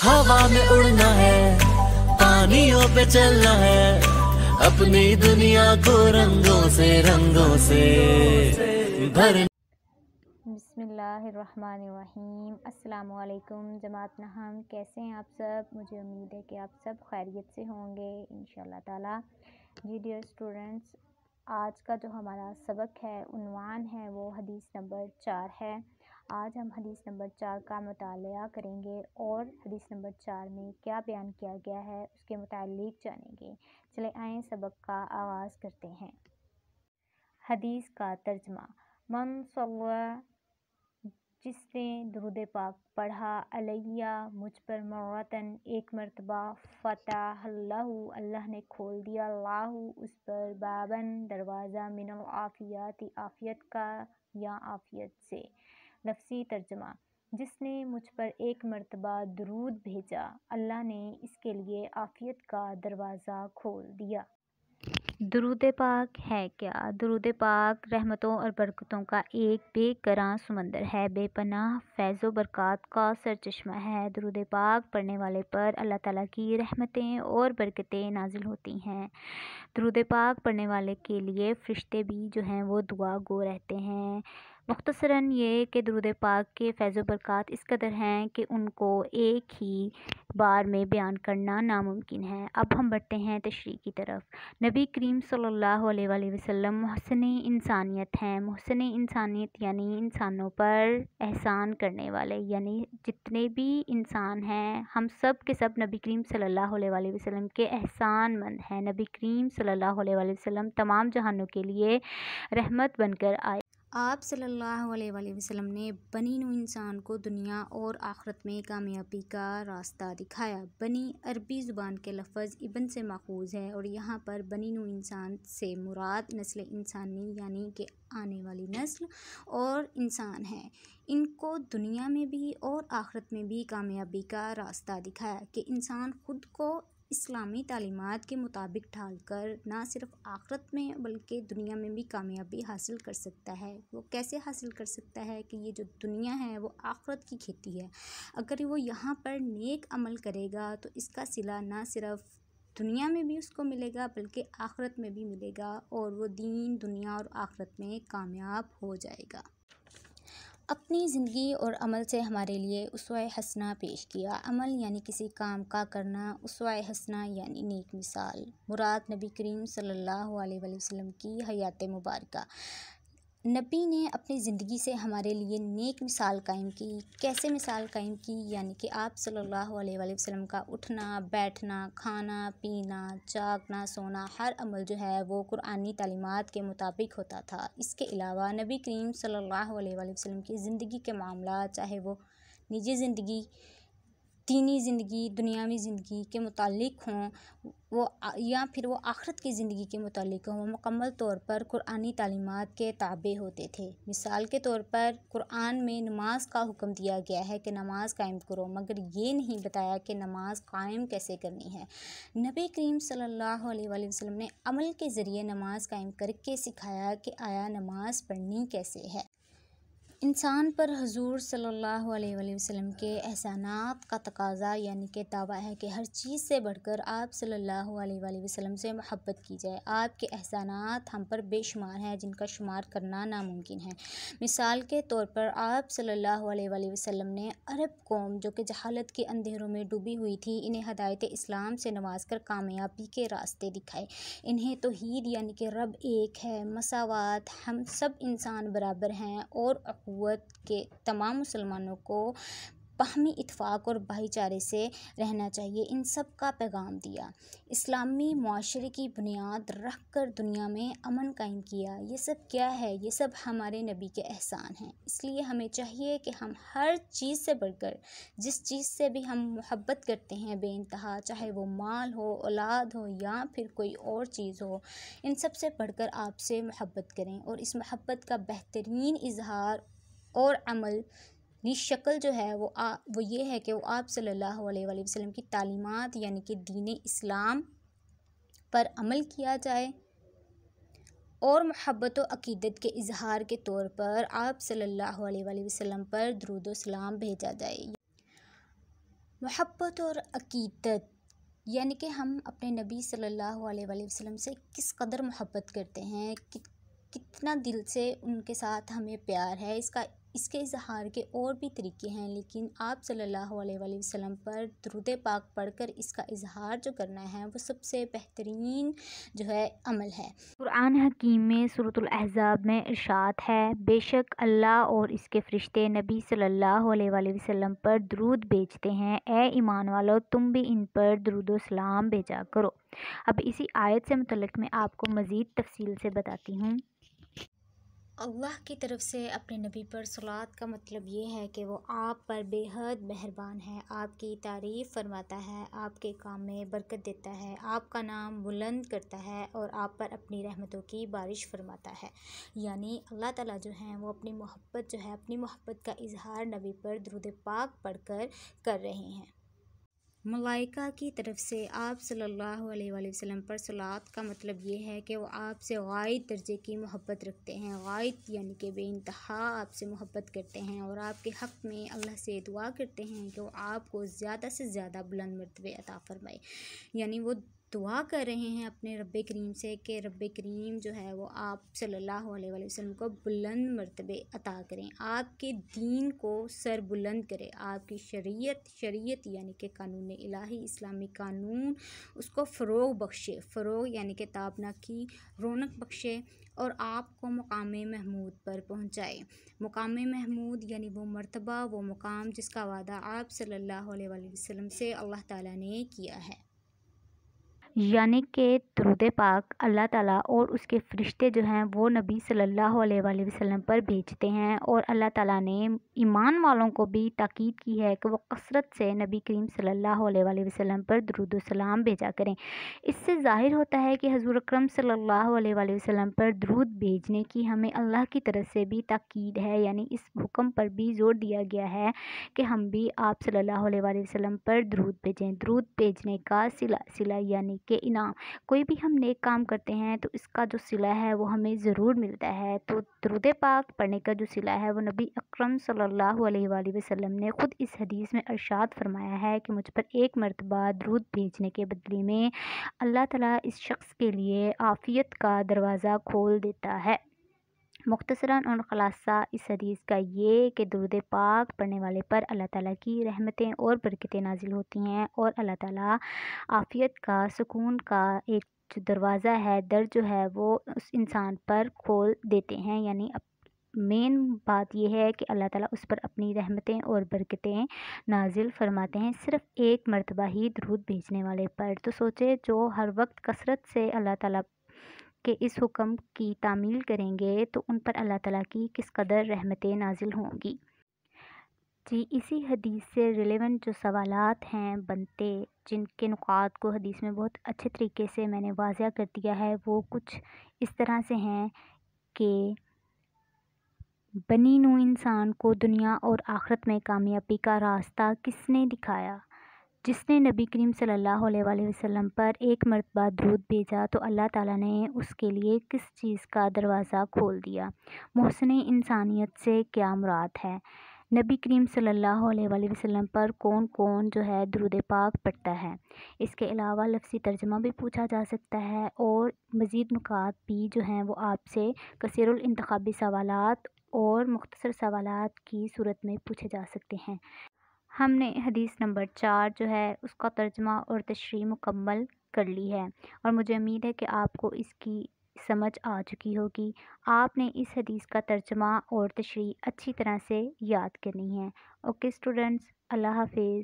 हवा में उड़ना है, पानियों पे चलना है, अपनी दुनिया को रंगों से भर। बिस्मिल्लाहिर्रहमानिर्रहीम। अस्सलामु अलैकुम जमात नहम, कैसे हैं आप सब? मुझे उम्मीद है कि आप सब खैरियत से होंगे इंशाअल्लाह ताला। जी डियर स्टूडेंट्स, आज का जो हमारा सबक है, उन्वान है, वो हदीस नंबर 4 है। आज हम हदीस नंबर 4 का मुताला करेंगे और हदीस नंबर 4 में क्या बयान किया गया है उसके मुतालिक जानेंगे। चले आएँ सबक का आगाज़ करते हैं। हदीस का तर्जमा। मन सल्ला, जिसने दुरूद पाक पढ़ा, अलैया, मुझ पर, मरतन, एक मरतबा, फतहल्लाहु, अल्लाह ने खोल दिया, लाहु, उस पर, बाबन, दरवाज़ा, मिनल आफियाती, आफियत का या आफियत से। लफ्ज़ी तर्जमा। जिसने मुझ पर एक मरतबा दुरूद भेजा, अल्लाह ने इसके लिए आफियत का दरवाज़ा खोल दिया। दुरूद पाक है क्या? दुरूद पाक रहमतों और बरकतों का एक बेकरां समंदर है, बेपनाह फैज़ो बरक़ात का सरचश्मा है। दुरूद पाक पढ़ने वाले पर अल्लाह ताला की रहमतें और बरकतें नाजिल होती हैं। दुरूद पाक पढ़ने वाले के लिए फ़रिश्ते भी जो हैं वो दुआ गो रहते हैं। मुख्तसरन ये कि दुरूद पाक के फैज़ व बरक़ात इस कदर हैं कि उनको एक ही बार में बयान करना नामुमकिन है। अब हम बढ़ते हैं तशरीह की तरफ। नबी करीम सल्लल्लाहु अलैहि वसल्लम मुहस्सिन इंसानियत हैं। मुहस्सिन इंसानियत यानी इंसानों पर एहसान करने वाले, यानी जितने भी इंसान हैं हम सब के सब नबी करीम सल्लल्लाहु अलैहि वसल्लम के एहसान मंद हैं। नबी करीम सल्लल्लाहु अलैहि वसल्लम तमाम जहानों के लिए रहमत बनकर आए। आप सल्लल्लाहु अलैहि वसल्लम ने बनी नू इंसान को दुनिया और आखिरत में कामयाबी का रास्ता दिखाया। बनी अरबी ज़ुबान के लफ्ज़ इब्न से माखूज़ है और यहाँ पर बनी नू इंसान से मुराद नस्ल इंसानी यानी कि आने वाली नस्ल और इंसान है। इनको दुनिया में भी और आखिरत में भी कामयाबी का रास्ता दिखाया कि इंसान ख़ुद को इस्लामी तालीमात के मुताबिक ढालकर ना सिर्फ आखिरत में बल्कि दुनिया में भी कामयाबी हासिल कर सकता है। वो कैसे हासिल कर सकता है कि ये जो दुनिया है वो आखिरत की खेती है। अगर वो यहाँ पर नेक अमल करेगा तो इसका सिला ना सिर्फ दुनिया में भी उसको मिलेगा बल्कि आखिरत में भी मिलेगा और वो दीन, दुनिया और आखिरत में कामयाब हो जाएगा। अपनी ज़िंदगी और अमल से हमारे लिए उसवा हसना पेश किया। अमल यानी किसी काम का करना, उसवा हसना यानी नेक मिसाल। मुराद नबी करीम सल्लल्लाहु अलैहि वसल्लम की हयात मुबारका। नबी ने अपनी ज़िंदगी से हमारे लिए नेक मिसाल कायम की। कैसे मिसाल कायम की? यानी कि आप सल्लल्लाहु अलैहि वसल्लम का उठना, बैठना, खाना, पीना, जागना, सोना, हर अमल जो है वो कुरानी तालीमात के मुताबिक होता था। इसके अलावा नबी करीम सल्लल्लाहु अलैहि वसल्लम की ज़िंदगी के मामला, चाहे वो निजी ज़िंदगी, दीनी ज़िंदगी, दुनियावी ज़िंदगी के मुतालिक हों वो या फिर वो आखिरत की ज़िंदगी के मुतालिक हों, वो मुकम्मल तौर पर कुरानी तालीमात के ताबे होते थे। मिसाल के तौर पर कुरान में नमाज का हुक्म दिया गया है कि नमाज कायम करो, मगर ये नहीं बताया कि नमाज कायम कैसे करनी है। नबी करीम सल्लल्लाहु अलैहि वसल्लम ने अमल के ज़रिए नमाज कायम करके सिखाया कि आया नमाज पढ़नी कैसे है। इंसान पर हुज़ूर सल्लल्लाहु अलैहि वसल्लम के एहसानात का तकाज़ा यानी कि दावा है कि हर चीज़ से बढ़कर आप सल्लल्लाहु अलैहि वसल्लम से मोहब्बत की जाए। आपके एहसानात हम पर बेशुमार हैं जिनका शुमार करना नामुमकिन है। मिसाल के तौर पर आप सल्लल्लाहु अलैहि वसल्लम ने अरब कौम जो कि जहालत के अंधेरों में डूबी हुई थी, इन्हें हिदायत इस्लाम से नवाजकर कामयाबी के रास्ते दिखाए। इन्हें तौहीद यानी कि रब एक है, मसावात, हम सब इंसान बराबर हैं और के तमाम मुसलमानों को बाहमी इत्फाक और भाईचारे से रहना चाहिए, इन सब का पैगाम दिया। इस्लामी मुआशरे की बुनियाद रख कर दुनिया में अमन कायम किया। ये सब क्या है? ये सब हमारे नबी के एहसान हैं। इसलिए हमें चाहिए कि हम हर चीज़ से बढ़कर जिस चीज़ से भी हम मोहब्बत करते हैं बेइंतहा, चाहे वो माल हो, औलाद हो या फिर कोई और चीज़ हो, इन सब से बढ़कर आपसे मोहब्बत करें। और इस मोहब्बत का बेहतरीन इजहार और अमल की शक्ल जो है वो ये है कि वो आप सल्लल्लाहु अलैहि वसल्लम की तालीमात यानी कि दीन इस्लाम पर अमल किया जाए और मोहब्बत व अक़ीदत के इजहार के तौर पर आप सल्लल्लाहु अलैहि वसल्लम पर दुरूद व सलाम भेजा जाए। محبت اور عقیدت یعنی کہ ہم اپنے نبی صلی اللہ علیہ وآلہ وسلم سے کس قدر محبت کرتے ہیں، کتنا دل سے ان کے ساتھ ہمیں پیار ہے، اس کے اظہار کے اور بھی طریقے ہیں، لیکن آپ صلی اللہ علیہ وآلہ وسلم پر درود پاک پڑھ کر اس کا اظہار جو کرنا ہے وہ سب سے بہترین جو ہے عمل ہے۔ قرآن حکیم میں سورۃ الاحزاب میں ارشاد ہے، بے شک اللہ اور اس کے فرشتے نبی صلی اللہ علیہ وآلہ وسلم پر درود بھیجتے ہیں، اے ایمان والو تم بھی ان پر درود و سلام بھیجا کرو۔ اب اسی آیت سے متعلق میں آپ کو مزید تفصیل سے بتاتی ہوں۔ اللہ کی طرف سے اپنے نبی پر صلوات کا مطلب یہ ہے کہ وہ آپ پر بے حد مہربان ہے، آپ کی تعریف فرماتا ہے، آپ کے کام میں برکت دیتا ہے، آپ کا نام بلند کرتا ہے اور آپ پر اپنی رحمتوں کی بارش فرماتا ہے۔ یعنی اللہ تعالیٰ جو ہیں وہ اپنی محبت کا اظہار نبی پر درود پاک پڑھ کر رہے ہیں۔ ملائکہ کی طرف سے آپ صلی اللہ علیہ وآلہ وسلم پر صلوات کا مطلب یہ ہے کہ وہ آپ سے غائب درجے کی محبت رکھتے ہیں، غائب یعنی کہ بے انتہا آپ سے محبت کرتے ہیں اور آپ کے حق میں اللہ سے دعا کرتے ہیں کہ وہ آپ کو زیادہ سے زیادہ بلند مرتبے عطا فرمائے۔ یعنی وہ دعا کر رہے ہیں اپنے رب کریم سے کہ رب کریم جو ہے وہ آپ صلی اللہ علیہ وآلہ وسلم کو بلند مرتبے عطا کریں، آپ کے دین کو سر بلند کرے، آپ کی شریعت یعنی کہ قانون الہی اسلامی قانون اس کو فروغ بخشے، فروغ یعنی کہ تابنا کی رونق بخشے اور آپ کو مقام محمود پر پہنچائے۔ مقام محمود یعنی وہ مرتبہ، وہ مقام جس کا وعدہ آپ صلی اللہ علیہ وآلہ وسلم سے اللہ تعالیٰ نے کیا ہے۔ یعنی کہ درود پاک اللہ تعالیٰ اور اس کے فرشتے جو ہیں وہ نبی صلی اللہ علیہ وآلہ وسلم پر بھیجتے ہیں، اور اللہ تعالیٰ نے ایمان والوں کو بھی تاکید کی ہے کہ وہ کثرت سے نبی کریم صلی اللہ علیہ وآلہ وسلم پر درود و سلام بھیجا کریں۔ اس سے ظاہر ہوتا ہے کہ حضور اکرم صلی اللہ علیہ وآلہ وسلم پر درود بھیجنے کی ہمیں اللہ کی طرف سے بھی تاکید ہے، یعنی اس حکم پر بھی زور دیا گیا ہے کہ ہم بھی آپ صلی اللہ علیہ وآلہ وسلم پر درود بھیجیں۔ درود بھیجنے کا صلہ یعنی کہ انعام، کوئی بھی ہم نیک کام کرتے ہیں تو اس کا جو صلہ ہے وہ ہمیں ضرور ملتا ہے۔ تو درود پاک پڑھنے کا جو صلہ ہے وہ نبی اکرم صلی اللہ علیہ وآلہ وسلم نے خود اس حدیث میں ارشاد فرمایا ہے کہ مجھ پر ایک مرتبہ درود بھیجنے کے بدلے میں اللہ تعالیٰ اس شخص کے لیے عافیت کا دروازہ کھول دیتا ہے۔ مختصراً اور خلاصہ اس حدیث کا یہ کہ درود پاک پڑھنے والے پر اللہ تعالیٰ کی رحمتیں اور برکتیں نازل ہوتی ہیں، اور اللہ تعالیٰ عافیت کا، سکون کا ایک جو دروازہ ہے، در جو ہے وہ اس انسان پر کھول دیتے ہیں۔ یعنی مین بات یہ ہے کہ اللہ تعالیٰ اس پر اپنی رحمتیں اور برکتیں نازل فرماتے ہیں صرف ایک مرتبہ ہی درود بھیجنے والے پر۔ تو سوچے جو ہر وقت کثرت سے اللہ تعالیٰ کہ اس حکم کی تعمیل کریں گے تو ان پر اللہ تعالیٰ کی کس قدر رحمتیں نازل ہوں گی۔ جی اسی حدیث سے ریلیونٹ جو سوالات ہیں بنتے، جن کے نکات کو حدیث میں بہت اچھے طریقے سے میں نے واضح کر دیا ہے، وہ کچھ اس طرح سے ہیں کہ بنی نوح انسان کو دنیا اور آخرت میں کامیابی کا راستہ کس نے دکھایا؟ جس نے نبی کریم صلی اللہ علیہ وآلہ وسلم پر ایک مرتبہ درود بھیجا تو اللہ تعالیٰ نے اس کے لیے کس چیز کا دروازہ کھول دیا؟ محسن انسانیت سے کیا مراد ہے؟ نبی کریم صلی اللہ علیہ وآلہ وسلم پر کون کون جو ہے درود پاک پڑھتا ہے؟ اس کے علاوہ لفظی ترجمہ بھی پوچھا جا سکتا ہے، اور مزید نکات بھی جو ہیں وہ آپ سے کثیر الانتخابی سوالات اور مختصر سوالات کی صورت میں پوچھے جا سکتے ہیں۔ ہم نے حدیث نمبر 4 جو ہے اس کا ترجمہ اور تشریح مکمل کر لی ہے، اور مجھے امید ہے کہ آپ کو اس کی سمجھ آ چکی ہوگی۔ آپ نے اس حدیث کا ترجمہ اور تشریح اچھی طرح سے یاد کرنی ہے۔ اوکے اسٹوڈنٹس، اللہ حافظ۔